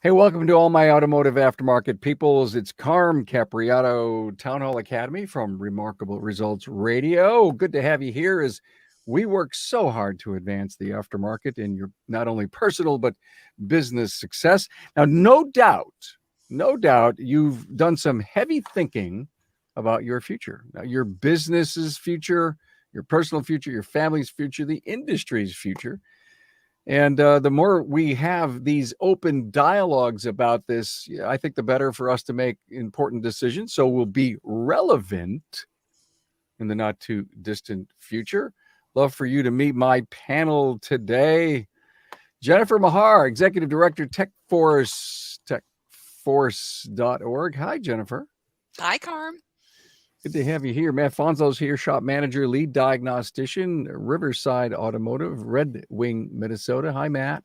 Hey, welcome to all my automotive aftermarket peoples. It's Carm Capriato Town Hall Academy from Remarkable Results Radio. Good to have you here as we work so hard to advance the aftermarket in your not only personal but business success. Now, no doubt you've done some heavy thinking about your future, now, your business's future, your personal future, your family's future, the industry's future. And the more we have these open dialogues about this, I think the better for us to make important decisions. So we'll be relevant in the not too distant future. Love for you to meet my panel today. Jennifer Mahar, Executive Director, TechForce, techforce.org. Hi, Jennifer. Hi, Carm. Good to have you here. Matt Fonzo's here, shop manager, lead diagnostician, Riverside Automotive, Red Wing, Minnesota. Hi, Matt.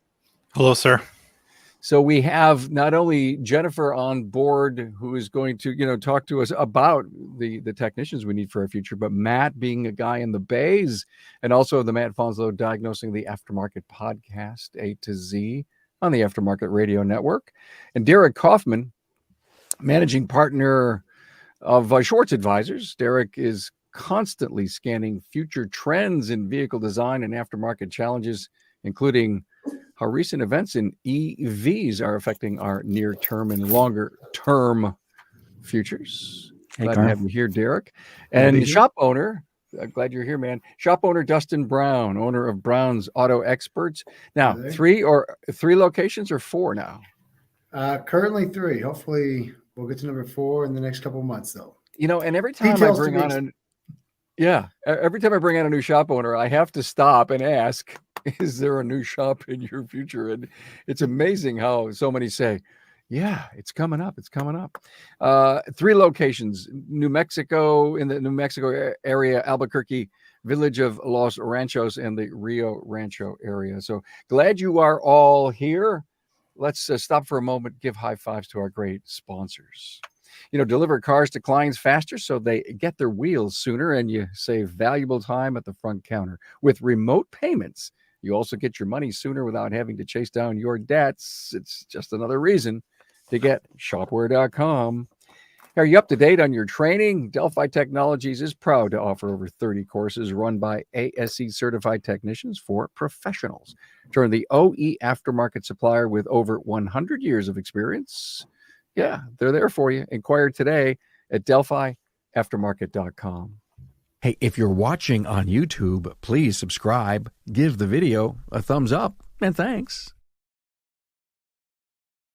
Hello, sir. So we have not only Jennifer on board, who is going to, talk to us about the technicians we need for our future, but Matt being a guy in the bays, and also the Matt Fonzo Diagnosing the Aftermarket podcast, A to Z, on the Aftermarket Radio Network, and Derek Kaufman, managing partner of Schwartz Advisors. Derek is constantly scanning future trends in vehicle design and aftermarket challenges, including how recent events in EVs are affecting our near-term and longer-term futures. Glad to have you here, Derek. And shop owner, glad you're here, man. Shop owner Dustin Brown, owner of Brown's Auto Experts. Now, three locations or four now? Currently 3. Hopefully we'll get to number 4 in the next couple of months, though. And every time I bring on a new shop owner, I have to stop and ask, is there a new shop in your future? And it's amazing how so many say, yeah, it's coming up. It's coming up. 3 locations, New Mexico, in the New Mexico area, Albuquerque, Village of Los Ranchos, and the Rio Rancho area. So glad you are all here. Let's stop for a moment, give high fives to our great sponsors. Deliver cars to clients faster so they get their wheels sooner, and you save valuable time at the front counter. With remote payments, you also get your money sooner without having to chase down your debts. It's just another reason to get shopware.com. Are you up to date on your training? Delphi Technologies is proud to offer over 30 courses run by ASE certified technicians for professionals. Turn the OE aftermarket supplier with over 100 years of experience. Yeah, they're there for you. Inquire today at delphiaftermarket.com. Hey, if you're watching on YouTube, please subscribe, give the video a thumbs up, and thanks.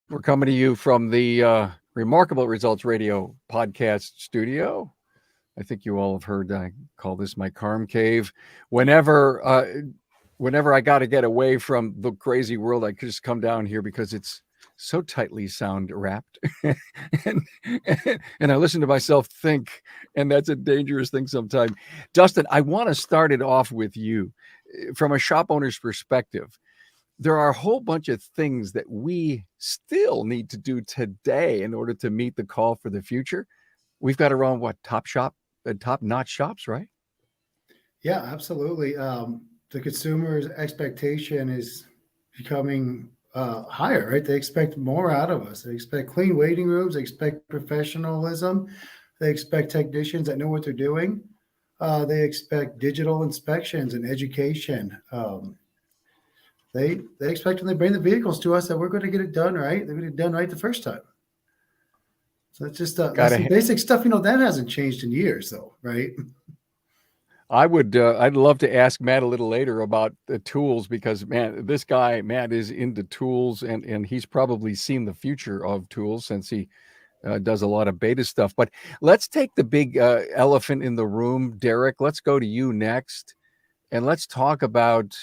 We're coming to you from the Remarkable Results Radio podcast studio. I think you all have heard I call this my Carm Cave. Whenever I got to get away from the crazy world, I could just come down here because it's so tightly sound wrapped. and I listen to myself think, and that's a dangerous thing sometimes. Dustin, I want to start it off with you. From a shop owner's perspective, there are a whole bunch of things that we still need to do today in order to meet the call for the future. We've got to run top-notch shops, right? Yeah, absolutely. The consumer's expectation is becoming higher, right? They expect more out of us. They expect clean waiting rooms. They expect professionalism. They expect technicians that know what they're doing. They expect digital inspections and education. They expect when they bring the vehicles to us that we're going to get it done right. They're going to get it done right the first time. So it's just that's the basic stuff. That hasn't changed in years, though, right? I'd love to ask Matt a little later about the tools, because this guy, Matt, is into tools, and he's probably seen the future of tools since he does a lot of beta stuff. But let's take the big elephant in the room, Derek. Let's go to you next, and let's talk about,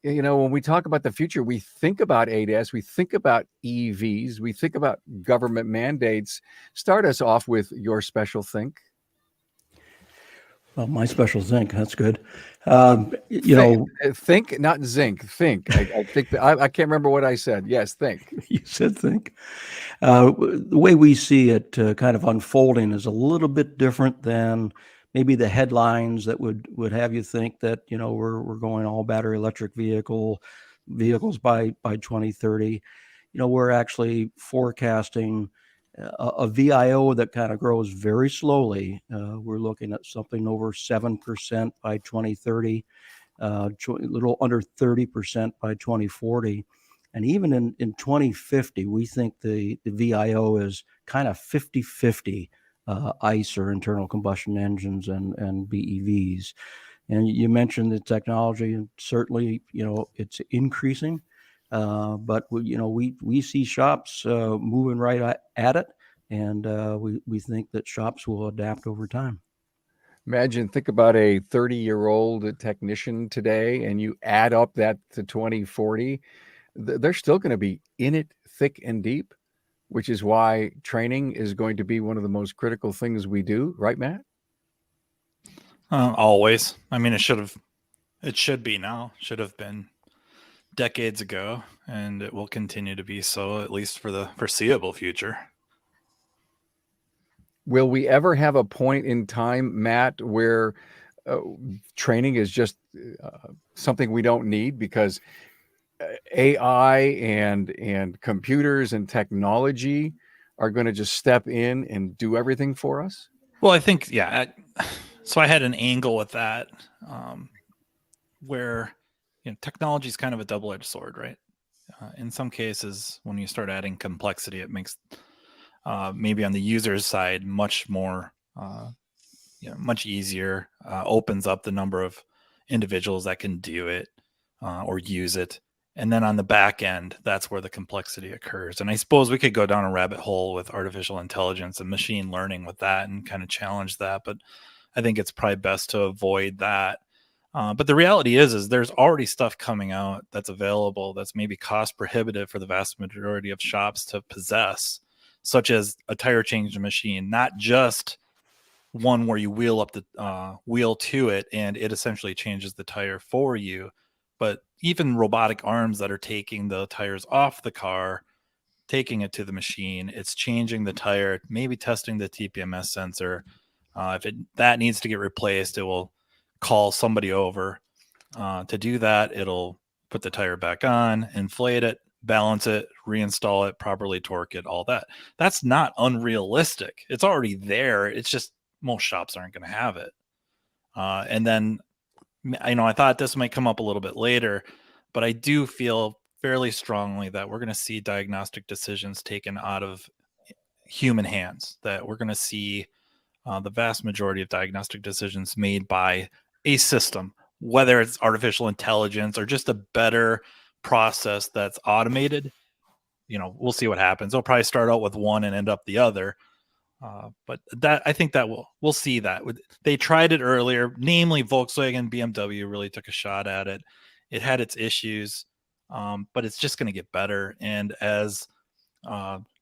when we talk about the future, we think about ADAS, we think about EVs, we think about government mandates. Start us off with your special think. Well, my special zinc, that's good. Think, not zinc, think. I think I can't remember what I said. Yes, think. You said think. The way we see it kind of unfolding is a little bit different than maybe the headlines that would have you think that, we're going all battery electric vehicles by 2030. we're actually forecasting a VIO that kind of grows very slowly. We're looking at something over 7% by 2030, a little under 30% by 2040. And even in 2050, we think the VIO is kind of 50-50 ICE or internal combustion engines and BEVs. And you mentioned the technology, and certainly, it's increasing. But we see shops moving right at it, and we think that shops will adapt over time. Think about a 30-year-old technician today, and you add up that to 2040, they're still going to be in it thick and deep, which is why training is going to be one of the most critical things we do, right, Matt? Always. I mean, it should be now, should have been decades ago, and it will continue to be so, at least for the foreseeable future. Will we ever have a point in time, Matt, where training is just something we don't need because AI and computers and technology are going to just step in and do everything for us? Well, I think, so I had an angle with that, where technology is kind of a double-edged sword, right? In some cases, when you start adding complexity, it makes maybe on the user's side much more, much easier, opens up the number of individuals that can do it or use it. And then on the back end, that's where the complexity occurs. And I suppose we could go down a rabbit hole with artificial intelligence and machine learning with that and kind of challenge that. But I think it's probably best to avoid that. But the reality is there's already stuff coming out that's available that's maybe cost prohibitive for the vast majority of shops to possess, such as a tire change machine, not just one where you wheel up the wheel to it and it essentially changes the tire for you, but even robotic arms that are taking the tires off the car, taking it to the machine, it's changing the tire, maybe testing the TPMS sensor. If that needs to get replaced, it will call somebody over to do that. It'll put the tire back on, inflate it, balance it, reinstall it, properly torque it, all that. That's not unrealistic. It's already there. It's just most shops aren't going to have it. And then, I thought this might come up a little bit later, but I do feel fairly strongly that we're going to see diagnostic decisions taken out of human hands, that we're going to see the vast majority of diagnostic decisions made by a system, whether it's artificial intelligence or just a better process that's automated. We'll see what happens. They'll probably start out with one and end up the other. But that, I think that we'll see that. They tried it earlier, namely Volkswagen, BMW really took a shot at it. It had its issues, but it's just going to get better. And as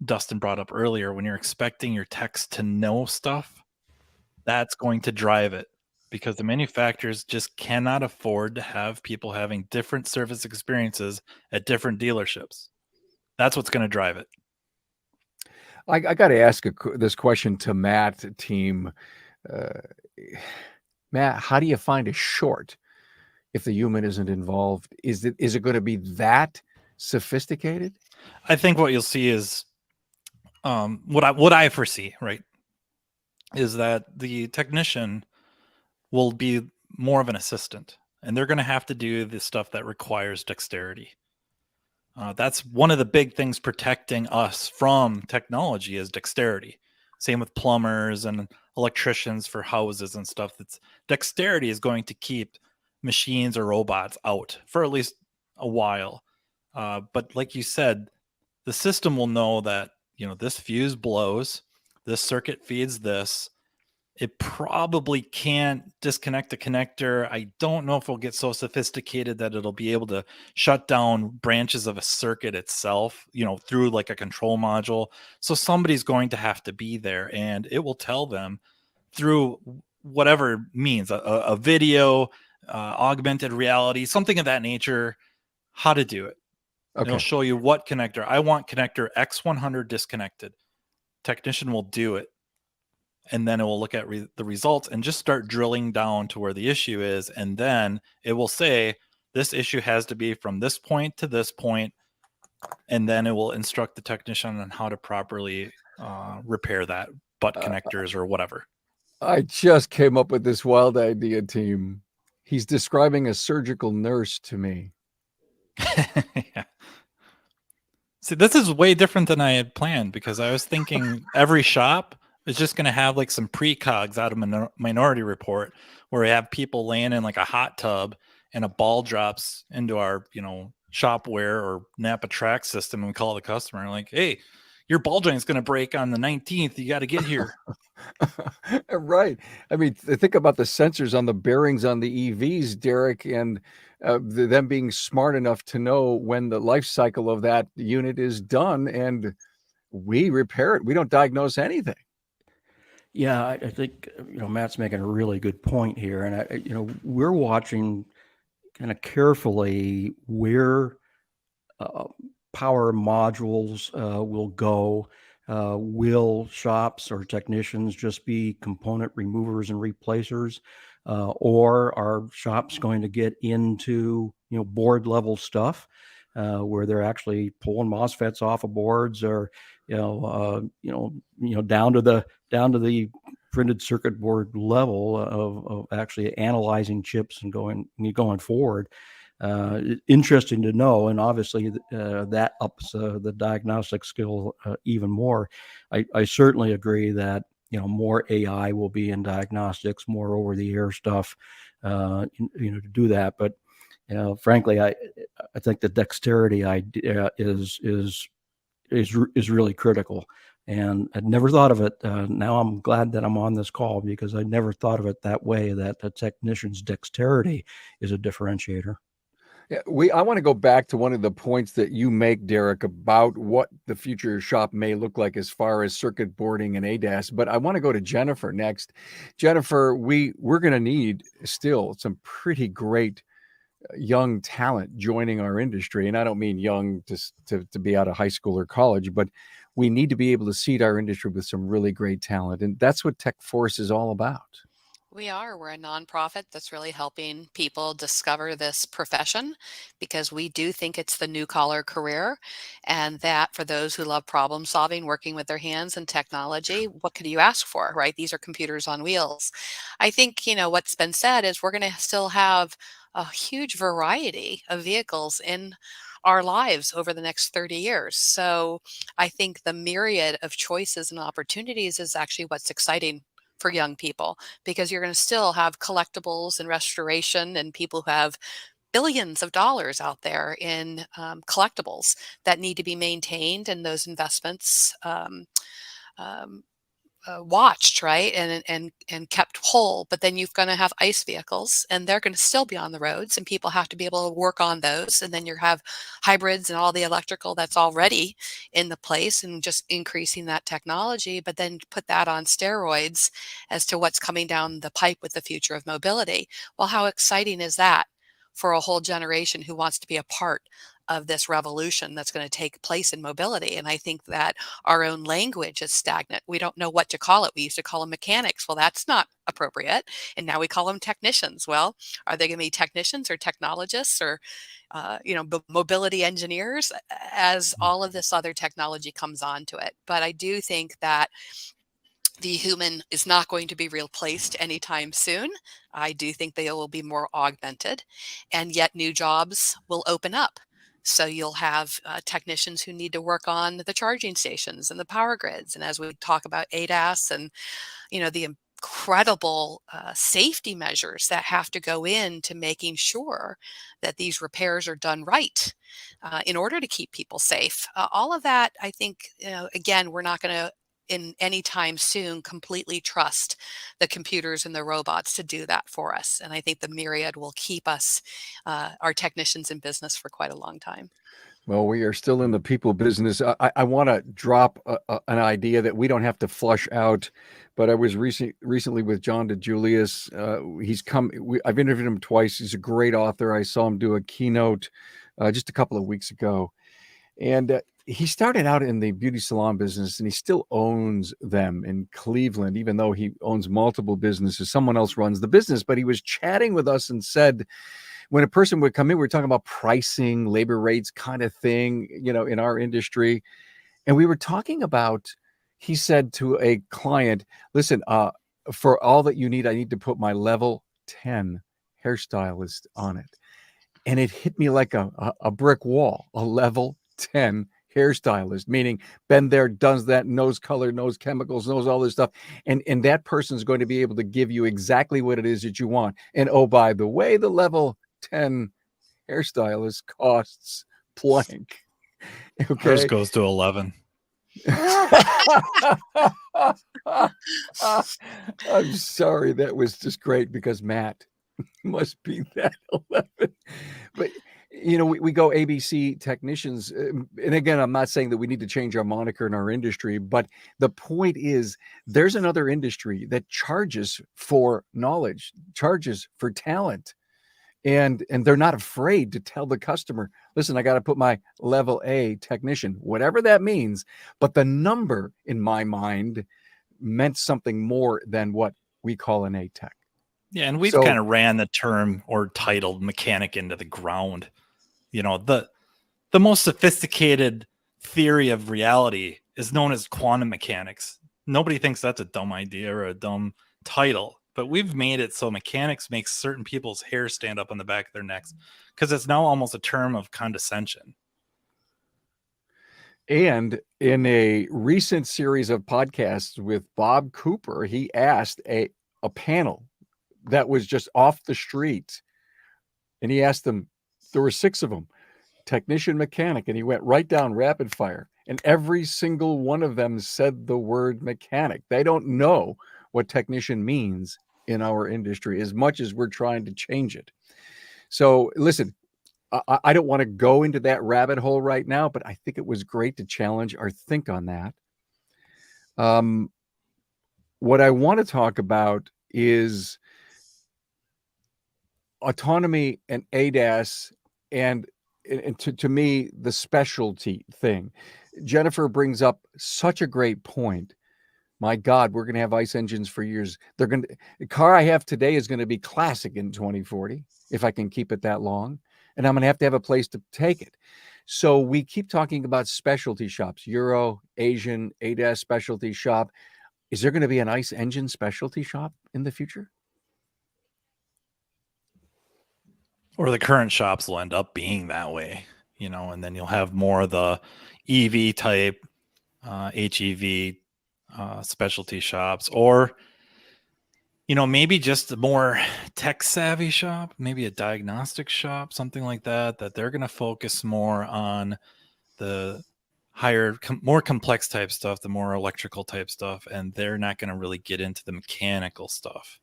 Dustin brought up earlier, when you're expecting your techs to know stuff, that's going to drive it, because the manufacturers just cannot afford to have people having different service experiences at different dealerships. That's what's going to drive it. I got to ask this question to Matt, team. Matt, how do you find a short if the human isn't involved? Is it going to be that sophisticated? I think what you'll see is what I foresee, right, is that the technician will be more of an assistant, and they're going to have to do the stuff that requires dexterity. That's one of the big things protecting us from technology is dexterity. Same with plumbers and electricians for houses and stuff. That's dexterity is going to keep machines or robots out for at least a while. But like you said, the system will know that, this fuse blows, this circuit feeds this. It probably can't disconnect the connector. I don't know if it'll get so sophisticated that it'll be able to shut down branches of a circuit itself, through like a control module. So somebody's going to have to be there, and it will tell them through whatever means, a video, augmented reality, something of that nature, how to do it. Okay. It'll show you what connector. I want connector X100 disconnected. Technician will do it. And then it will look at the results and just start drilling down to where the issue is. And then it will say, this issue has to be from this point to this point. and then it will instruct the technician on how to properly repair that butt connectors or whatever. I just came up with this wild idea, team. He's describing a surgical nurse to me. Yeah. See, this is way different than I had planned, because I was thinking every shop is just going to have like some precogs out of Minority Report, where we have people laying in like a hot tub and a ball drops into our, Shopware or Napa track system, and we call the customer and like, hey, your ball joint's going to break on the 19th. You got to get here. Right. I mean, think about the sensors on the bearings on the EVs, Derek, and them being smart enough to know when the life cycle of that unit is done, and we repair it. We don't diagnose anything. Yeah, I think Matt's making a really good point here, and we're watching kind of carefully where power modules will go. Will shops or technicians just be component removers and replacers, or are shops going to get into board level stuff where they're actually pulling MOSFETs off of boards, or down to the printed circuit board level of actually analyzing chips and going forward. Interesting to know, and obviously that ups the diagnostic skill even more. I certainly agree that more AI will be in diagnostics, more over the air stuff, to do that. But frankly, I think the dexterity idea is really critical. And I'd never thought of it. Now I'm glad that I'm on this call, because I never thought of it that way, that the technician's dexterity is a differentiator. Yeah, I want to go back to one of the points that you make, Derek, about what the future shop may look like as far as circuit boarding and ADAS. But I want to go to Jennifer next. Jennifer, we're going to need still some pretty great young talent joining our industry. And I don't mean young to be out of high school or college, but we need to be able to seed our industry with some really great talent. And that's what TechForce is all about. We're a nonprofit that's really helping people discover this profession, because we do think it's the new collar career, and that for those who love problem solving, working with their hands and technology, what could you ask for, right? These are computers on wheels. I think, what's been said is we're going to still have a huge variety of vehicles in our lives over the next 30 years. So I think the myriad of choices and opportunities is actually what's exciting for young people, because you're going to still have collectibles and restoration, and people who have billions of dollars out there in collectibles that need to be maintained, and those investments watched, right, and kept whole. But then you're going to have ICE vehicles, and they're going to still be on the roads, and people have to be able to work on those. And then you have hybrids and all the electrical that's already in the place, and just increasing that technology. But then put that on steroids as to what's coming down the pipe with the future of mobility. Well, how exciting is that for a whole generation who wants to be a part of this revolution that's going to take place in mobility? And I think that our own language is stagnant. We don't know what to call it. We used to call them mechanics. Well, that's not appropriate. And now we call them technicians. Well, are they going to be technicians or technologists or mobility engineers as all of this other technology comes onto it? But I do think that the human is not going to be replaced anytime soon. I do think they will be more augmented, and yet new jobs will open up. So you'll have technicians who need to work on the charging stations and the power grids. And as we talk about ADAS and, the incredible safety measures that have to go into making sure that these repairs are done right in order to keep people safe. All of that, I think, again, we're not going to in any time soon completely trust the computers and the robots to do that for us. And I think the myriad will keep us, our technicians, in business for quite a long time. Well, we are still in the people business. I want to drop an idea that we don't have to flush out, but I was recently with John DeJulius. I've interviewed him twice. He's a great author. I saw him do a keynote just a couple of weeks ago. And he started out in the beauty salon business, and he still owns them in Cleveland, even though he owns multiple businesses. Someone else runs the business, but he was chatting with us and said, when a person would come in, we were talking about pricing, labor rates kind of thing, in our industry. And we were talking about, he said to a client, listen, for all that you need, I need to put my level 10 hairstylist on it. And it hit me like a brick wall, a level 10 hairstylist, meaning been there, does that, knows color, knows chemicals, knows all this stuff. And that person's going to be able to give you exactly what it is that you want. And oh, by the way, the level 10 hairstylist costs blank. Okay. Ours goes to 11. I'm sorry. That was just great because Matt must be that 11. But we go ABC technicians. And again, I'm not saying that we need to change our moniker in our industry, but the point is there's another industry that charges for knowledge, charges for talent. And they're not afraid to tell the customer, listen, I got to put my level A technician, whatever that means. But the number in my mind meant something more than what we call an A tech. Yeah, and we've So- kind of ran the term or titled mechanic into the ground. The most sophisticated theory of reality is known as quantum mechanics. Nobody thinks that's a dumb idea or a dumb title, but we've made it so mechanics makes certain people's hair stand up on the back of their necks because it's now almost a term of condescension. And in a recent series of podcasts with Bob Cooper, he asked a panel that was just off the street. And he asked them, there were 6 of them, technician, mechanic, and he went right down rapid fire. And every single one of them said the word mechanic. They don't know what technician means in our industry as much as we're trying to change it. So listen, I don't want to go into that rabbit hole right now, but I think it was great to challenge our think on that. What I want to talk about is autonomy and ADAS, and to me, the specialty thing. Jennifer brings up such a great point. My God, we're going to have ICE engines for years. The car I have today is going to be classic in 2040 if I can keep it that long, and I'm going to have a place to take it. So we keep talking about specialty shops, Euro, Asian, ADAS specialty shop. Is there going to be an ICE engine specialty shop in the future? Or the current shops will end up being that way, and then you'll have more of the EV type, HEV specialty shops, or, maybe just a more tech savvy shop, maybe a diagnostic shop, something like that they're going to focus more on the higher, more complex type stuff, the more electrical type stuff, and they're not going to really get into the mechanical stuff.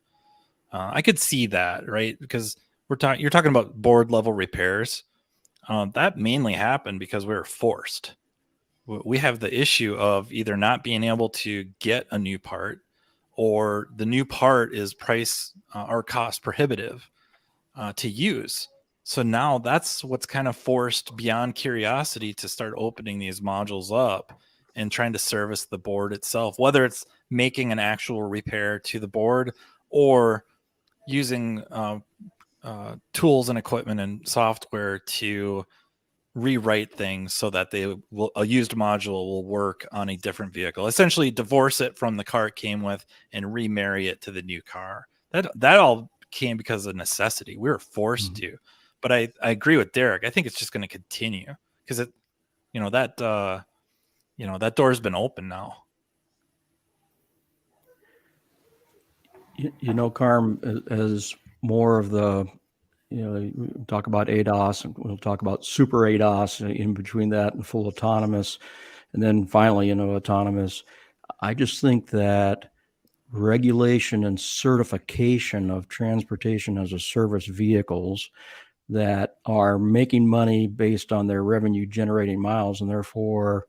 I could see that, right? Because you're talking about board level repairs. That mainly happened because we were forced. We have the issue of either not being able to get a new part, or the new part is price or cost prohibitive to use. So now that's what's kind of forced beyond curiosity to start opening these modules up and trying to service the board itself, whether it's making an actual repair to the board or using tools and equipment and software to rewrite things so that a used module will work on a different vehicle. Essentially, divorce it from the car it came with and remarry it to the new car. That all came because of necessity. We were forced to. But I agree with Derek. I think it's just going to continue because that door's been open now. Carm, as more of the, we talk about ADAS, and we'll talk about super ADAS in between that and full autonomous. And then finally, autonomous. I just think that regulation and certification of transportation as a service vehicles that are making money based on their revenue generating miles, and therefore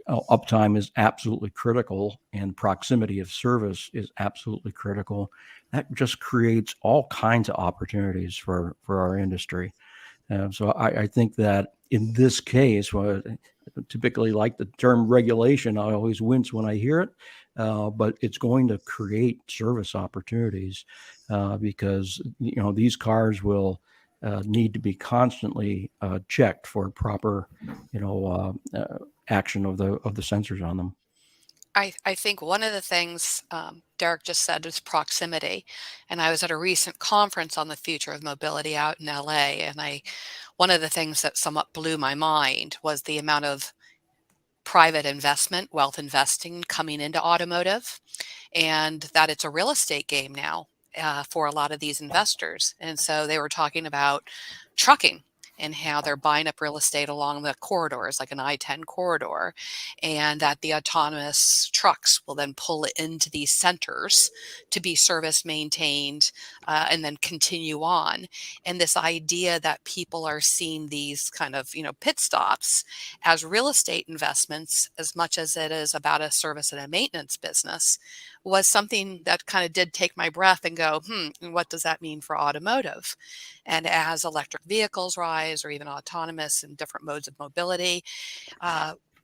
uptime is absolutely critical and proximity of service is absolutely critical. That just creates all kinds of opportunities for our industry. So I think that in this case, typically like the term regulation, I always wince when I hear it, but it's going to create service opportunities because, these cars will need to be constantly checked for proper, action of the sensors on them. I think one of the things Derek just said is proximity. And I was at a recent conference on the future of mobility out in LA. And one of the things that somewhat blew my mind was the amount of private investment, wealth investing coming into automotive, and that it's a real estate game now for a lot of these investors. And so they were talking about trucking and how they're buying up real estate along the corridors, like an I-10 corridor, and that the autonomous trucks will then pull it into these centers to be service maintained and then continue on. And this idea that people are seeing these kind of, pit stops as real estate investments as much as it is about a service and a maintenance business was something that kind of did take my breath and go, what does that mean for automotive? And as electric vehicles rise, or even autonomous and different modes of mobility,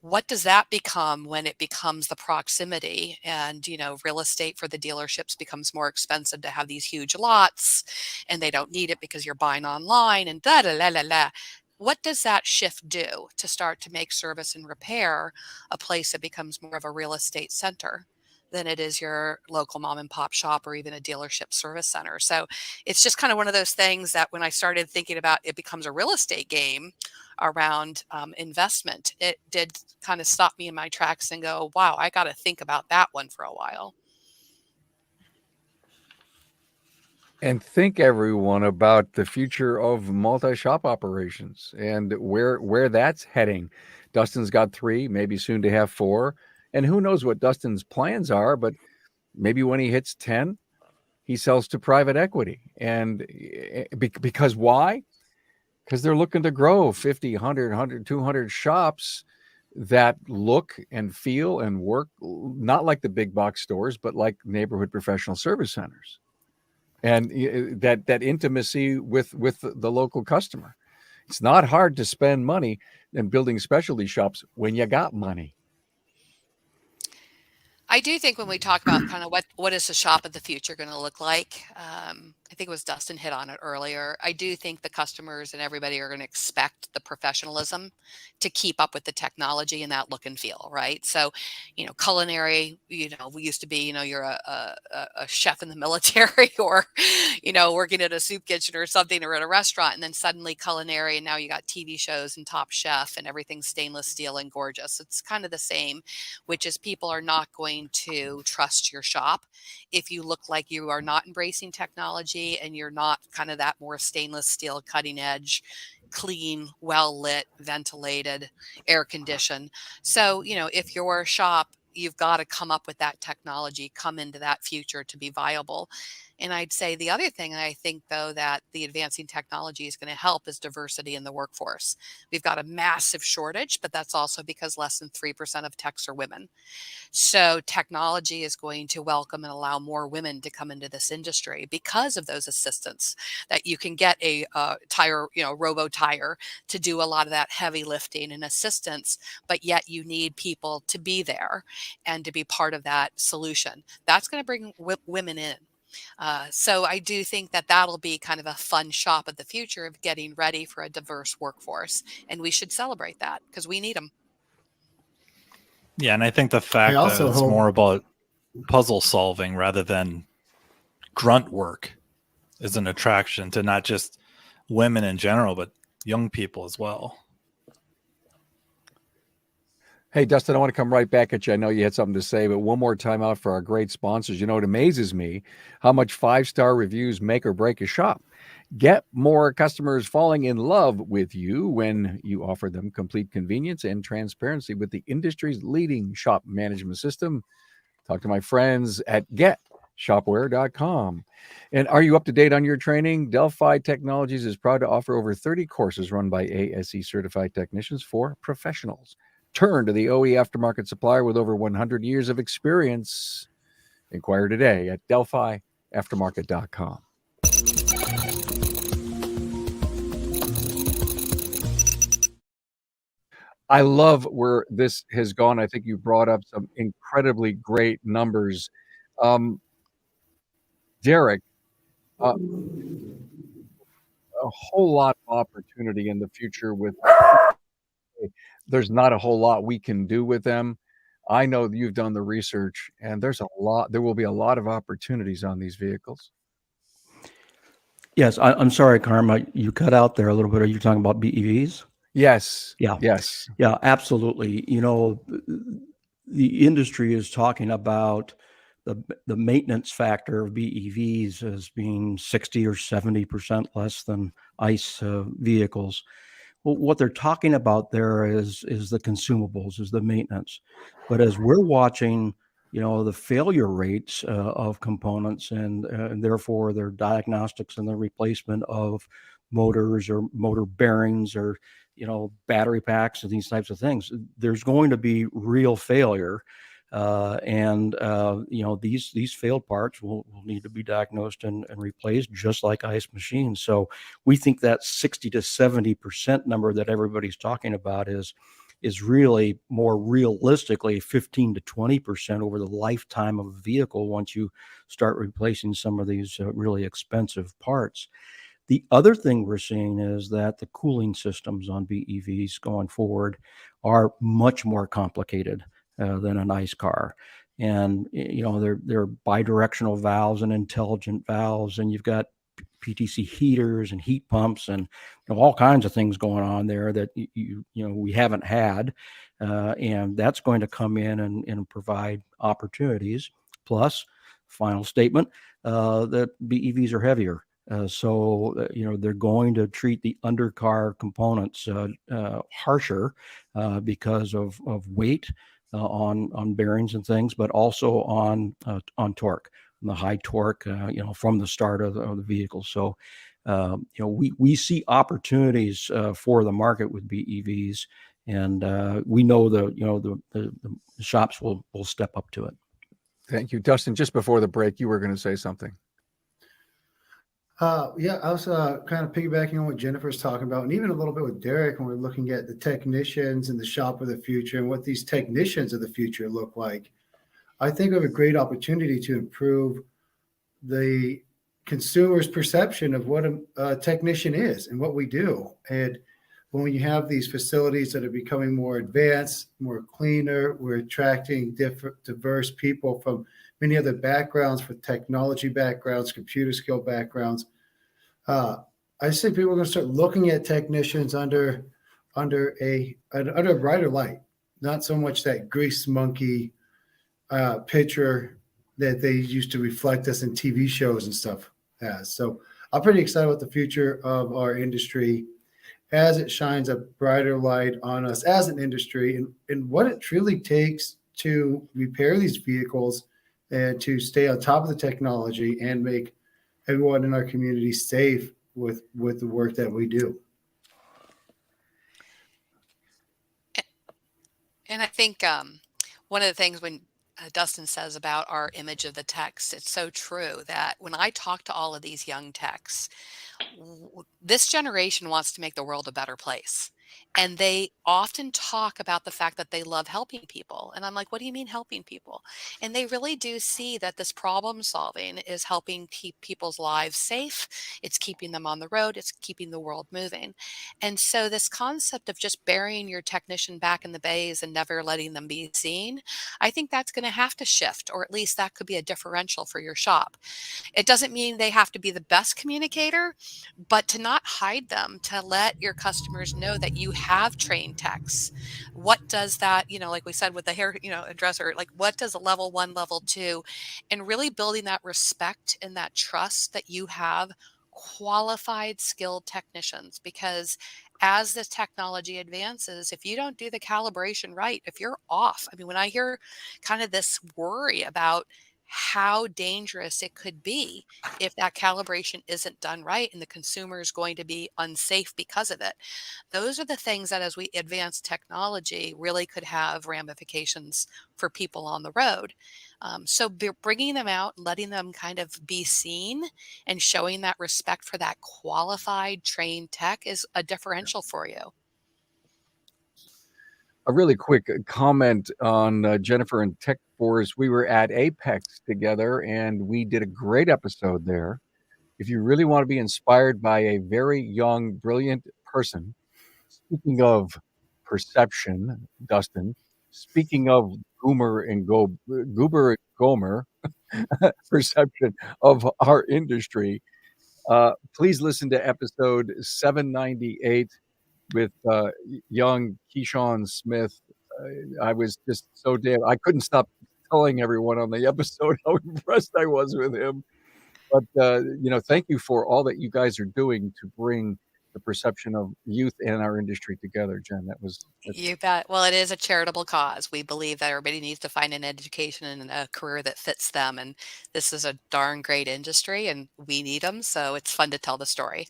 what does that become when it becomes the proximity and, real estate for the dealerships becomes more expensive to have these huge lots and they don't need it because you're buying online and da da la la la. What does that shift do to start to make service and repair a place that becomes more of a real estate center than it is your local mom and pop shop or even a dealership service center? So it's just kind of one of those things that when I started thinking about it becomes a real estate game around investment, it did kind of stop me in my tracks and go, wow, I got to think about that one for a while. And think, everyone, about the future of multi-shop operations and where that's heading. Dustin's got 3, maybe soon to have 4. And who knows what Dustin's plans are, but maybe when he hits 10, he sells to private equity. And because why? Because they're looking to grow 50, 100, 200 shops that look and feel and work not like the big box stores, but like neighborhood professional service centers. And that intimacy with the local customer. It's not hard to spend money in building specialty shops when you got money. I do think when we talk about kind of what is the shop of the future going to look like, I think it was Dustin hit on it earlier. I do think the customers and everybody are going to expect the professionalism to keep up with the technology and that look and feel, right? So, culinary, we used to be, you're a chef in the military or, working at a soup kitchen or something or at a restaurant, and then suddenly culinary, and now you got TV shows and Top Chef and everything's stainless steel and gorgeous. It's kind of the same, which is people are not going to trust your shop if you look like you are not embracing technology and you're not kind of that more stainless steel, cutting edge, clean, well lit, ventilated, air conditioned. So, if your shop, you've got to come up with that technology, come into that future to be viable. And I'd say the other thing I think, though, that the advancing technology is going to help is diversity in the workforce. We've got a massive shortage, but that's also because less than 3% of techs are women. So technology is going to welcome and allow more women to come into this industry because of those assistants that you can get a tire, robo tire to do a lot of that heavy lifting and assistance, but yet you need people to be there and to be part of that solution. That's going to bring women in. So I do think that that'll be kind of a fun shop of the future of getting ready for a diverse workforce. And we should celebrate that because we need them. Yeah, and I think the fact that it's more about puzzle solving rather than grunt work is an attraction to not just women in general, but young people as well. Hey, Dustin, I want to come right back at you. I know you had something to say, but one more time out for our great sponsors. It amazes me how much 5-star reviews make or break a shop. Get more customers falling in love with you when you offer them complete convenience and transparency with the industry's leading shop management system. Talk to my friends at GetShopware.com. And are you up to date on your training? Delphi Technologies is proud to offer over 30 courses run by ASE certified technicians for professionals. Turn to the OE aftermarket supplier with over 100 years of experience. Inquire today at DelphiAftermarket.com. I love where this has gone. I think you brought up some incredibly great numbers. Derek, a whole lot of opportunity in the future with there's not a whole lot we can do with them. I know that you've done the research, and there will be a lot of opportunities on these vehicles. Yes, I'm sorry, Karma, you cut out there a little bit. Are you talking about BEVs? Yes. Yeah. Yes. Yeah, absolutely. The industry is talking about the maintenance factor of BEVs as being 60 or 70% less than ICE vehicles. Well, what they're talking about there is the consumables, is the maintenance. But as we're watching, the failure rates of components and therefore their diagnostics and the replacement of motors or motor bearings or battery packs and these types of things, there's going to be real failure. These failed parts will need to be diagnosed and replaced just like ICE machines. So we think that 60 to 70% number that everybody's talking about is really more realistically 15 to 20% over the lifetime of a vehicle once you start replacing some of these really expensive parts. The other thing we're seeing is that the cooling systems on BEVs going forward are much more complicated than an ICE car. And, they're bidirectional valves and intelligent valves, and you've got PTC heaters and heat pumps and all kinds of things going on there that we haven't had. And that's going to come in and provide opportunities. Plus, final statement, that BEVs are heavier. They're going to treat the undercar components harsher because of weight on bearings and things, but also on torque, the high torque, from the start of the vehicle. So, we see opportunities for the market with BEVs, and we know the shops will step up to it. Thank you, Dustin. Just before the break, you were going to say something. Yeah, I was kind of piggybacking on what Jennifer's talking about, and even a little bit with Derek when we're looking at the technicians and the shop of the future and what these technicians of the future look like. I think we have a great opportunity to improve the consumer's perception of what a technician is and what we do. And when you have these facilities that are becoming more advanced, more cleaner, we're attracting diverse people from many other backgrounds, for technology backgrounds, computer skill backgrounds. I just think people are going to start looking at technicians under a brighter light, not so much that grease monkey picture that they used to reflect us in TV shows and stuff as. So I'm pretty excited about the future of our industry as it shines a brighter light on us as an industry and what it truly takes to repair these vehicles and to stay on top of the technology and make everyone in our community safe with the work that we do. And I think one of the things when Dustin says about our image of the techs, it's so true that when I talk to all of these young techs, this generation wants to make the world a better place. And they often talk about the fact that they love helping people. And I'm like, what do you mean helping people? And they really do see that this problem solving is helping keep people's lives safe. It's keeping them on the road. It's keeping the world moving. And so this concept of just burying your technician back in the bays and never letting them be seen, I think that's going to have to shift, or at least that could be a differential for your shop. It doesn't mean they have to be the best communicator, but to not hide them, to let your customers know that you have trained techs. What does that, like we said with the hair, dresser, like what does a level 1, level 2, and really building that respect and that trust that you have qualified, skilled technicians. Because as this technology advances, if you don't do the calibration right, if you're off, I mean, when I hear kind of this worry about how dangerous it could be if that calibration isn't done right and the consumer is going to be unsafe because of it. Those are the things that as we advance technology really could have ramifications for people on the road. So bringing them out, letting them kind of be seen and showing that respect for that qualified, trained tech is a differential for you. A really quick comment on Jennifer and TechForce. We were at Apex together, and we did a great episode there. if you really want to be inspired by a very young, brilliant person, speaking of perception, Dustin, speaking of Goober and Gomer, perception of our industry, please listen to episode 798 with young Keyshawn Smith. I was just so I couldn't stop telling everyone on the episode how impressed I was with him. But, thank you for all that you guys are doing to bring the perception of youth and our industry together, Jen. That's You bet. Well, it is a charitable cause. We believe that everybody needs to find an education and a career that fits them. And this is a darn great industry and we need them. So it's fun to tell the story.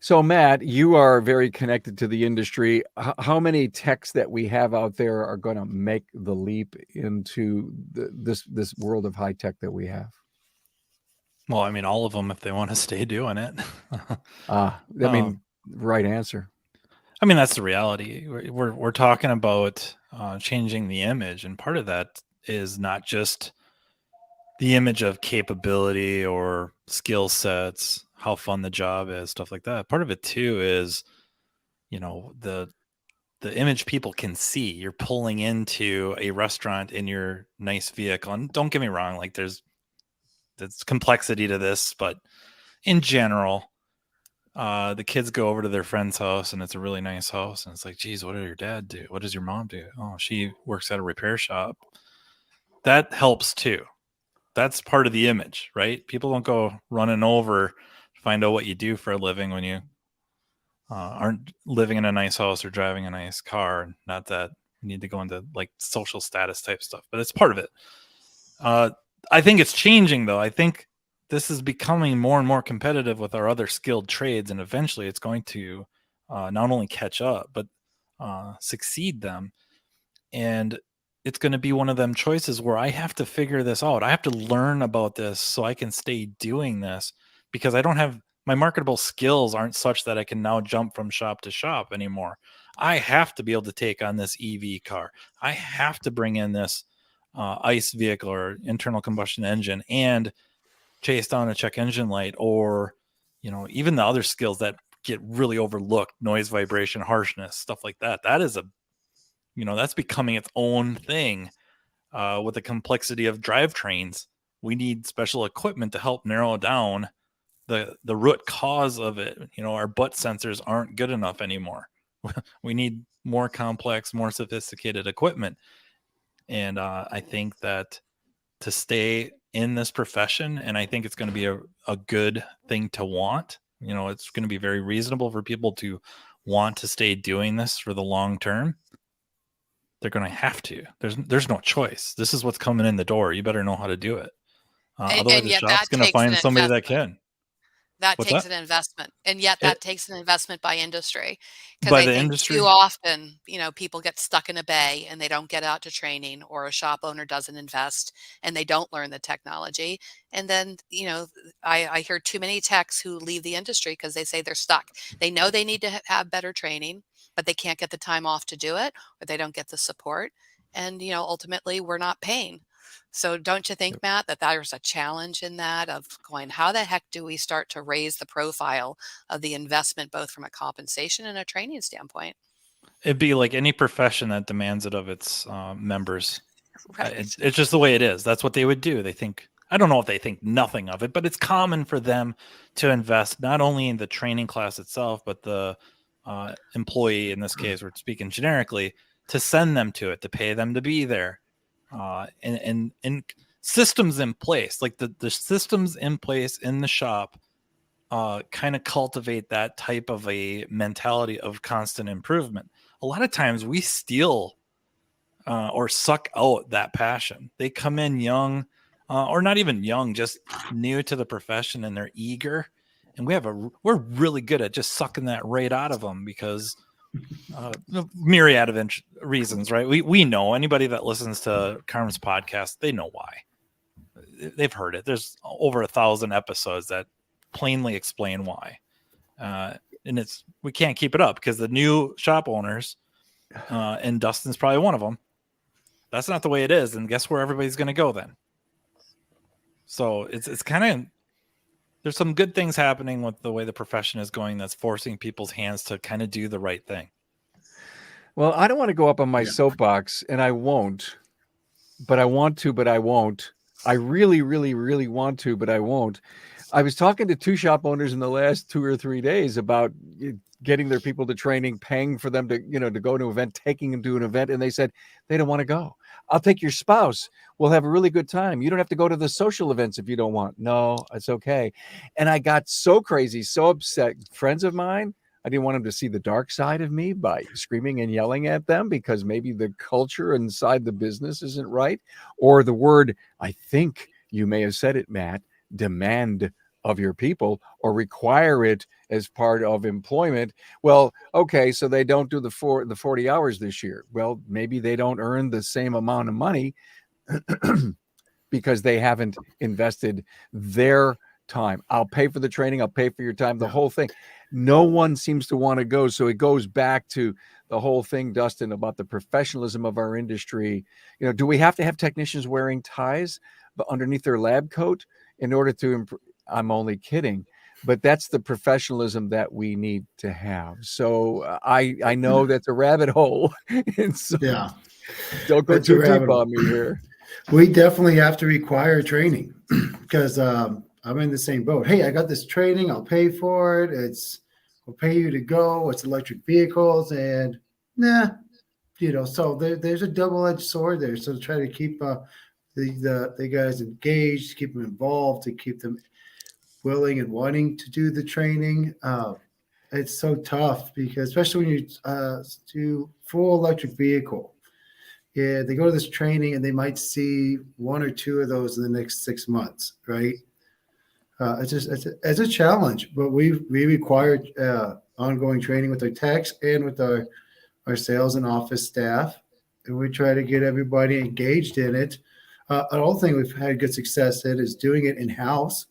So, Matt, you are very connected to the industry. How many techs that we have out there are going to make the leap into this world of high tech that we have? Well, I mean, all of them if they want to stay doing it. Right answer. I mean, that's the reality. We're talking about changing the image, and part of that is not just the image of capability or skill sets, how fun the job is, stuff like that. Part of it too is, the image people can see. You're pulling into a restaurant in your nice vehicle, and don't get me wrong, like there's complexity to this, but in general, the kids go over to their friend's house and it's a really nice house. And it's like, geez, what does your dad do? What does your mom do? Oh, she works at a repair shop. That helps too. That's part of the image, right? People don't go running over to find out what you do for a living when you aren't living in a nice house or driving a nice car. Not that you need to go into like social status type stuff, but it's part of it. I think it's changing though. I think this is becoming more and more competitive with our other skilled trades, and eventually it's going to not only catch up, but succeed them. And it's going to be one of them choices where I have to figure this out. I have to learn about this so I can stay doing this, because I don't have my marketable skills aren't such that I can now jump from shop to shop anymore. I have to be able to take on this EV car. I have to bring in this ICE vehicle or internal combustion engine and chase down a check engine light, or even the other skills that get really overlooked, noise, vibration, harshness, stuff like that. That is that's becoming its own thing with the complexity of drivetrains. We need special equipment to help narrow down the root cause of it. Our butt sensors aren't good enough anymore. We need more complex, more sophisticated equipment. And I think that to stay in this profession, and I think it's going to be a good thing to want, it's going to be very reasonable for people to want to stay doing this for the long term. They're going to have to. There's no choice. This is what's coming in the door. You better know how to do it. Otherwise, the shop's going to find somebody that can. That What's takes that? an investment, and yet that takes an investment by industry. By Because I the think industry? too often, people get stuck in a bay and they don't get out to training, or a shop owner doesn't invest and they don't learn the technology. And then, I hear too many techs who leave the industry because they say they're stuck. They know they need to have better training, but they can't get the time off to do it, or they don't get the support. And, ultimately we're not paying. So don't you think, Matt, that there's a challenge in that of going, how the heck do we start to raise the profile of the investment, both from a compensation and a training standpoint? It'd be like any profession that demands it of its members. Right. It's just the way it is. That's what they would do. They think, I don't know if they think nothing of it, but it's common for them to invest not only in the training class itself, but the employee, in this case, we're speaking generically, to send them to it, to pay them to be there. And systems in place, like the systems in place in the shop kind of cultivate that type of a mentality of constant improvement. A lot of times we steal or suck out that passion. They come in young or not even young, just new to the profession, and they're eager. And we're really good at just sucking that right out of them because myriad of reasons, right? We know, anybody that listens to Carm's podcast, they know why. They've heard it. There's over 1,000 episodes that plainly explain why. And we can't keep it up because the new shop owners, and Dustin's probably one of them, that's not the way it is. And guess where everybody's going to go then? So it's kind of there's some good things happening with the way the profession is going that's forcing people's hands to kind of do the right thing. Well, I don't want to go up on my Yeah. soapbox, and I won't, but I want to, but I won't. I really, really, really want to, but I won't. I was talking to 2 shop owners in the last 2 or 3 days about getting their people to training, paying for them to, to go to an event, taking them to an event. And they said, they don't want to go. I'll take your spouse. We'll have a really good time. You don't have to go to the social events if you don't want. No, it's okay. And I got so crazy, so upset. Friends of mine, I didn't want them to see the dark side of me by screaming and yelling at them because maybe the culture inside the business isn't right. Or the word, I think you may have said it, Matt, demand of your people or require it as part of employment. Well, okay, so they don't do the 40 hours this year. Well, maybe they don't earn the same amount of money because they haven't invested their time. I'll pay for the training. I'll pay for your time, the whole thing. No one seems to want to go. So it goes back to the whole thing, Dustin, about the professionalism of our industry. Do we have to have technicians wearing ties underneath their lab coat in order to improve? I'm only kidding, but that's the professionalism that we need to have. So I know that's a rabbit hole. And so Yeah. don't go It's a too deep rabbit hole. on me here. We definitely have to require training because I'm in the same boat. Hey, I got this training. I'll pay for it. We'll pay you to go. It's electric vehicles and so there's a double-edged sword there. So try to keep the guys engaged, keep them involved, to keep them willing and wanting to do the training. It's so tough because especially when you do full electric vehicle, they go to this training and they might see 1 or 2 of those in the next 6 months, right? It's a challenge, but we require ongoing training with our techs and with our sales and office staff, and we try to get everybody engaged in it. Another thing we've had good success in is doing it in-house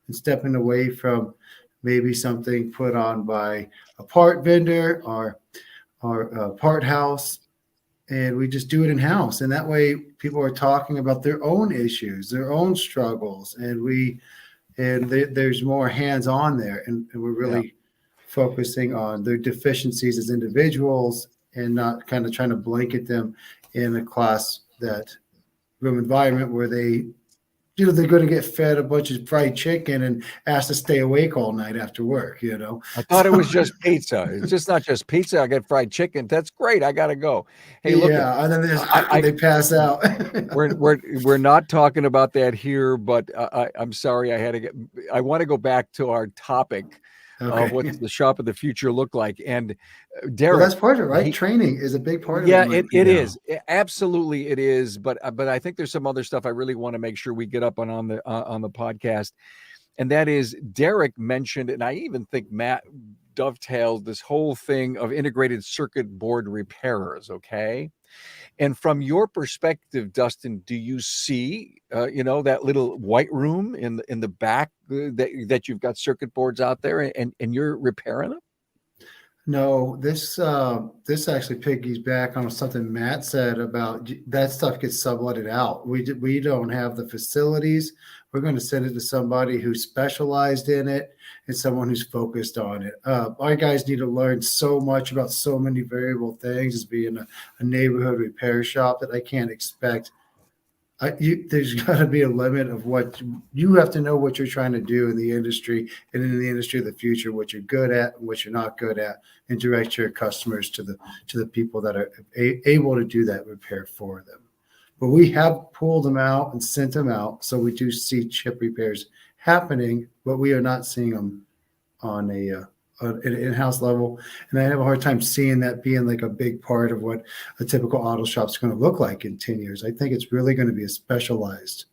and stepping away from maybe something put on by a part vendor or a part house, and we just do it in-house. And that way people are talking about their own issues, their own struggles, and there's more hands-on there, and we're really focusing on their deficiencies as individuals and not kind of trying to blanket them in a class room environment where they're going to get fed a bunch of fried chicken and asked to stay awake all night after work, I thought it was just pizza. It's just not just pizza. I get fried chicken. That's great. I got to go. Hey, look. Yeah, and then they pass out. we're not talking about that here, but I'm sorry. I want to go back to our topic of what does the shop of the future look like. And Derek, that's part of it, right? Training is a big part of it. Yeah, it is. Absolutely it is. But I think there's some other stuff I really want to make sure we get up on the podcast. And that is, Derek mentioned, and I even think Matt dovetailed this whole thing of integrated circuit board repairers. Okay. And from your perspective, Dustin, do you see, that little white room in the back that you've got circuit boards out there and you're repairing them? No, this actually piggybacks on something Matt said about that stuff gets subletted out. We don't have the facilities. We're going to send it to somebody who's specialized in it and someone who's focused on it. Our guys need to learn so much about so many variable things as being a neighborhood repair shop that I can't expect. There's got to be a limit of what you have to know what you're trying to do in the industry and in the industry of the future, what you're good at, what you're not good at, and direct your customers to the people that are able to do that repair for them. But we have pulled them out and sent them out, so we do see chip repairs happening, but we are not seeing them on an in-house level. And I have a hard time seeing that being like a big part of what a typical auto shop is going to look like in 10 years. I think it's really going to be a specialized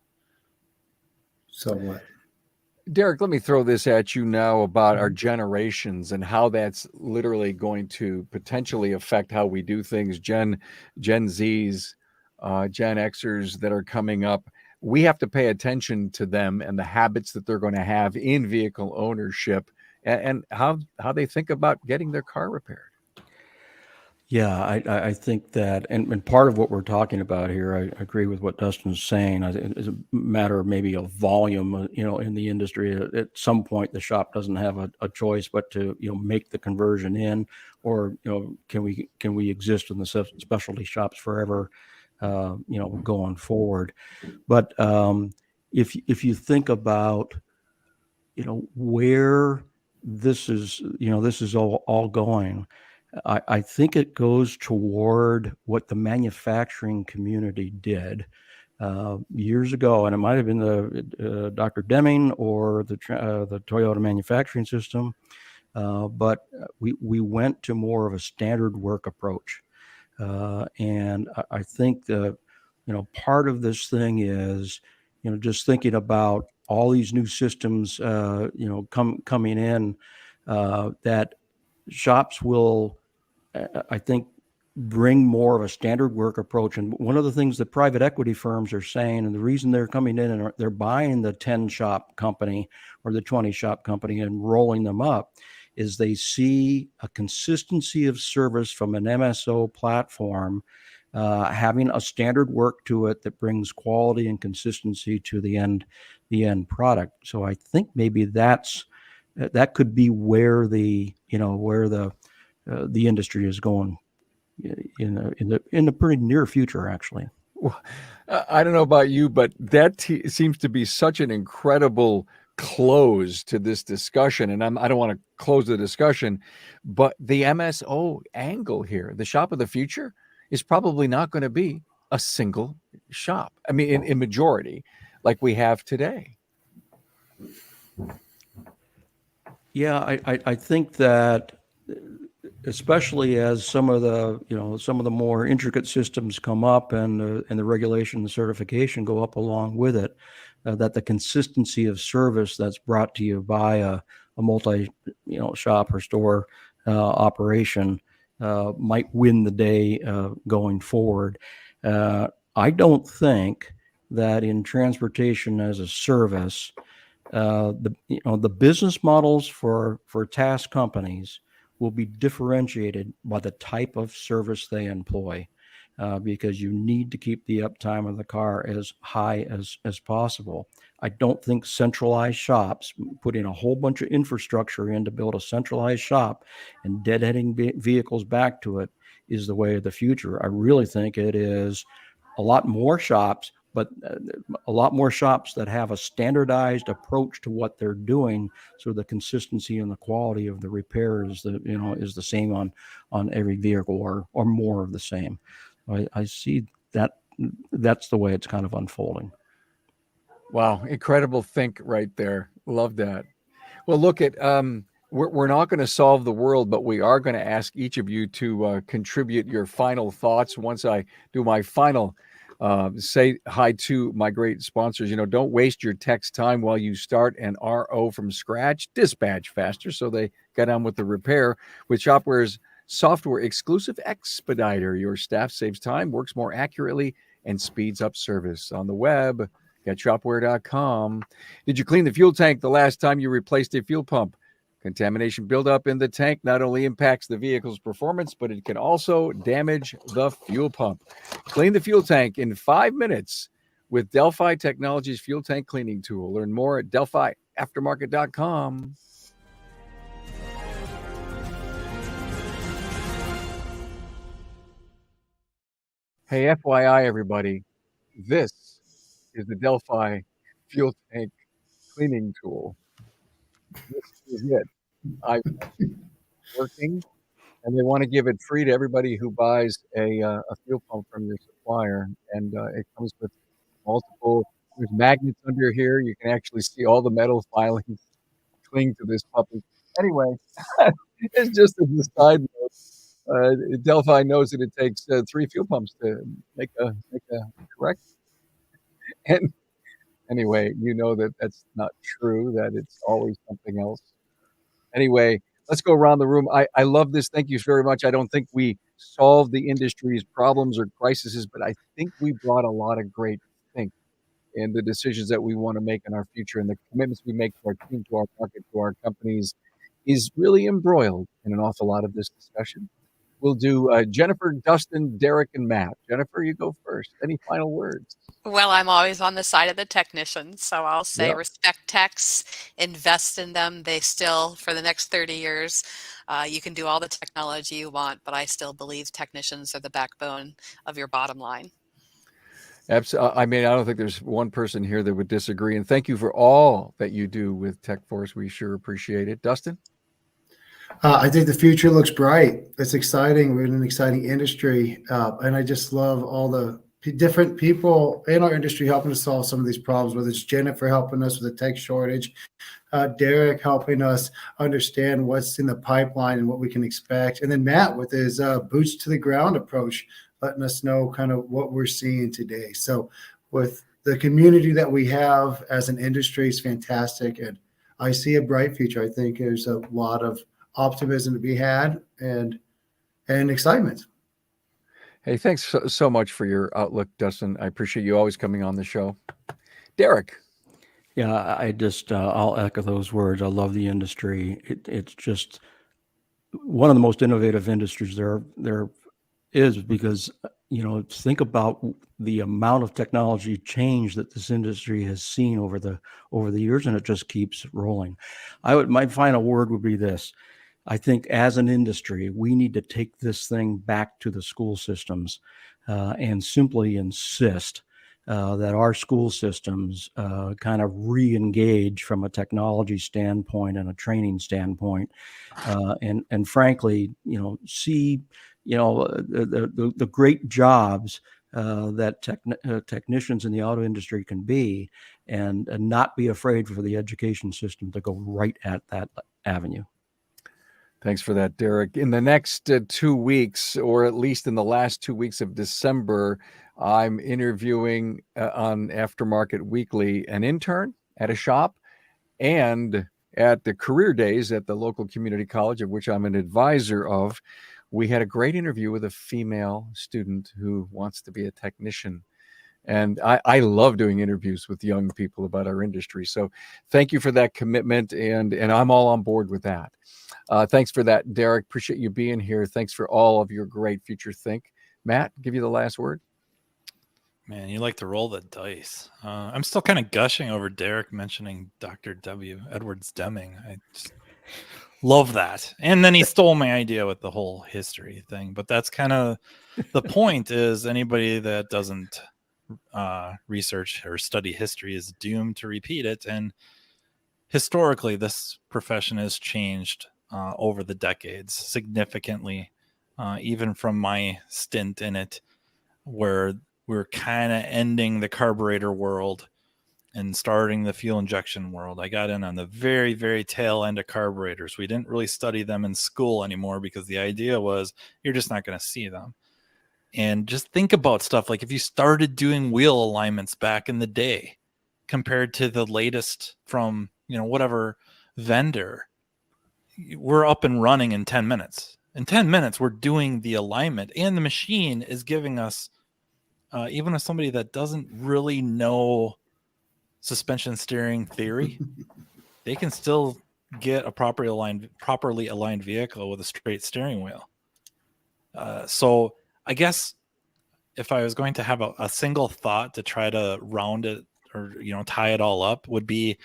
somewhat. Derek, let me throw this at you now about our generations and how that's literally going to potentially affect how we do things. Gen Zs, Gen Xers that are coming up. We have to pay attention to them and the habits that they're going to have in vehicle ownership and how they think about getting their car repaired. Yeah, I think that, and part of what we're talking about here, I agree with what Dustin's saying. It's a matter of maybe a volume, in the industry. At some point, the shop doesn't have a choice but to, make the conversion in, or, can we exist in the specialty shops forever, going forward. But if you think about, where this is all going. I think it goes toward what the manufacturing community did years ago, and it might have been the Dr. Deming or the Toyota manufacturing system, but we went to more of a standard work approach, and I think part of this thing is just thinking about all these new systems coming in that shops will, I think, bring more of a standard work approach. And one of the things that private equity firms are saying, and the reason they're coming in and they're buying the 10 shop company or the 20 shop company and rolling them up, is they see a consistency of service from an MSO platform, having a standard work to it that brings quality and consistency to the end product. So I think maybe that could be where the industry is going in the pretty near future, actually. Well, I don't know about you, but that seems to be such an incredible close to this discussion. And I don't want to close the discussion, but the MSO angle here, the shop of the future, is probably not going to be a single shop. I mean, in majority, like we have today. Yeah, I think that, especially as some of the more intricate systems come up and the regulation and certification go up along with it, that the consistency of service that's brought to you by a multi shop or store operation might win the day going forward. I don't think that in transportation as a service, the business models for task companies will be differentiated by the type of service they employ, because you need to keep the uptime of the car as high as possible. I don't think centralized shops, putting a whole bunch of infrastructure in to build a centralized shop and deadheading vehicles back to it, is the way of the future. I really think it is a lot more shops, but a lot more shops that have a standardized approach to what they're doing, so the consistency and the quality of the repair is the same on every vehicle, or more of the same. I see that's the way it's kind of unfolding. Wow, incredible think right there. Love that. Well, look at we're not going to solve the world, but we are going to ask each of you to contribute your final thoughts. Once I do my final say hi to my great sponsors. Don't waste your text time while you start an RO from scratch. Dispatch faster so they get on with the repair with Shopware's software exclusive Expediter. Your staff saves time, works more accurately, and speeds up service. On the web, get shopware.com. Did you clean the fuel tank the last time you replaced a fuel pump? Contamination buildup in the tank not only impacts the vehicle's performance, but it can also damage the fuel pump. Clean the fuel tank in 5 minutes with Delphi Technologies Fuel Tank Cleaning Tool. Learn more at delphiaftermarket.com. Hey, FYI, everybody, this is the Delphi Fuel Tank Cleaning Tool. This is it. I'm working, and they want to give it free to everybody who buys a fuel pump from your supplier. And it comes with there's magnets under here. You can actually see all the metal filings cling to this puppy. Anyway, it's just as a side note. Delphi knows that it takes 3 fuel pumps to make a correct. And anyway, that's not true, that it's always something else. Anyway, let's go around the room. I love this. Thank you very much. I don't think we solved the industry's problems or crises, but I think we brought a lot of great things in the decisions that we want to make in our future, and the commitments we make to our team, to our market, to our companies is really embroiled in an awful lot of this discussion. we'll do Jennifer, Dustin, Derek, and Matt. Jennifer, you go first. Any final words? Well, I'm always on the side of the technicians, so I'll say Yep. respect techs, invest in them. They still, for the next 30 years, you can do all the technology you want, but I still believe technicians are the backbone of your bottom line. Absolutely. I mean, I don't think there's one person here that would disagree. And thank you for all that you do with TechForce. We sure appreciate it. Dustin? I think the future looks bright. It's exciting. We're in an exciting industry. And I just love all the different people in our industry helping to solve some of these problems, whether it's Jennifer helping us with the tech shortage, Derek helping us understand what's in the pipeline and what we can expect, and then Matt with his boots to the ground approach, letting us know kind of what we're seeing today. So with the community that we have as an industry is fantastic. And I see a bright future. I think there's a lot of optimism to be had and excitement. Hey, thanks so much for your outlook, Dustin. I appreciate you always coming on the show. Derek? Yeah, I just I'll echo those words. I love the industry. It's just one of the most innovative industries there is, because think about the amount of technology change that this industry has seen over the years, and it just keeps rolling. My final word would be this. I think as an industry, we need to take this thing back to the school systems and simply insist that our school systems kind of re-engage from a technology standpoint and a training standpoint, and frankly, see the great jobs that technicians in the auto industry can be, and not be afraid for the education system to go right at that avenue. Thanks for that, Derek. In the next 2 weeks, or at least in the last 2 weeks of December, I'm interviewing on Aftermarket Weekly an intern at a shop, and at the career days at the local community college, of which I'm an advisor of. We had a great interview with a female student who wants to be a technician. And I love doing interviews with young people about our industry. So thank you for that commitment, and I'm all on board with that. Thanks for that, Derek. Appreciate you being here. Thanks for all of your great future think. Matt, give you the last word. Man, you like to roll the dice. I'm still kind of gushing over Derek mentioning Dr. W. Edwards Deming. I just love that. And then he stole my idea with the whole history thing. But that's kind of the point, is anybody that doesn't research or study history is doomed to repeat it. And historically, this profession has changed over the decades significantly, even from my stint in it, where we're kind of ending the carburetor world and starting the fuel injection world. I got in on the very, very tail end of carburetors. We didn't really study them in school anymore, because the idea was you're just not going to see them. And just think about stuff like if you started doing wheel alignments back in the day compared to the latest from, whatever vendor, we're up and running in 10 minutes. In 10 minutes, we're doing the alignment, and the machine is giving us, even as somebody that doesn't really know suspension steering theory, they can still get a properly aligned vehicle with a straight steering wheel. So I guess if I was going to have a single thought to try to round it, or tie it all up, would be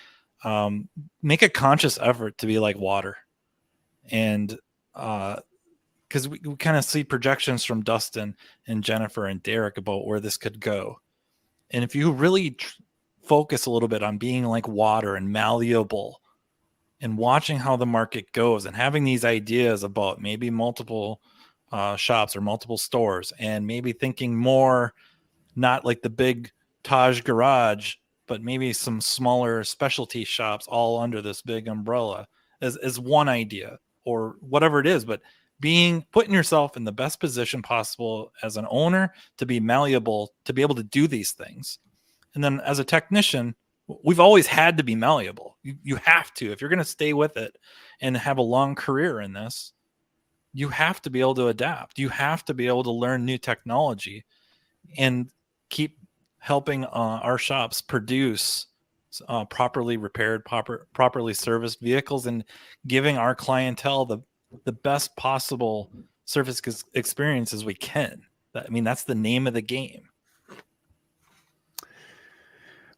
make a conscious effort to be like water. And because we kind of see projections from Dustin and Jennifer and Derek about where this could go. And if you really focus a little bit on being like water and malleable and watching how the market goes and having these ideas about maybe multiple shops or multiple stores, and maybe thinking more, not like the big Taj garage, but maybe some smaller specialty shops all under this big umbrella as one idea, or whatever it is. But putting yourself in the best position possible as an owner to be malleable, to be able to do these things. And then as a technician, we've always had to be malleable. You have to, if you're going to stay with it and have a long career in this, you have to be able to adapt. You have to be able to learn new technology and keep helping our shops produce properly repaired, properly serviced vehicles, and giving our clientele the best possible surface experience as we can. I mean, that's the name of the game.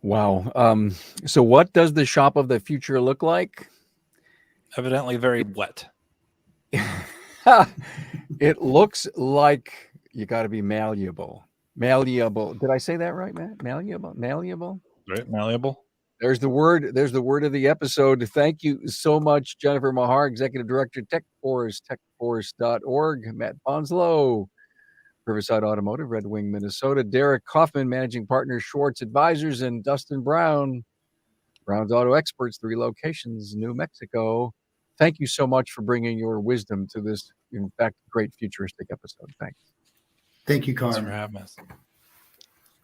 Wow. So what does the shop of the future look like? Evidently very wet. It looks like you got to be malleable. Malleable. Did I say that right, Matt? Malleable. Malleable. Right, malleable. There's the word. There's the word of the episode. Thank you so much, Jennifer Mahar, Executive Director, TechForce, techforce.org. Matt Bonslow, Riverside Automotive, Red Wing, Minnesota. Derek Kaufman, Managing Partner, Schwartz Advisors, and Dustin Brown, Brown's Auto Experts, 3 locations, New Mexico. Thank you so much for bringing your wisdom to this, in fact, great futuristic episode. Thanks. Thank you, Thanks Carm. for having us.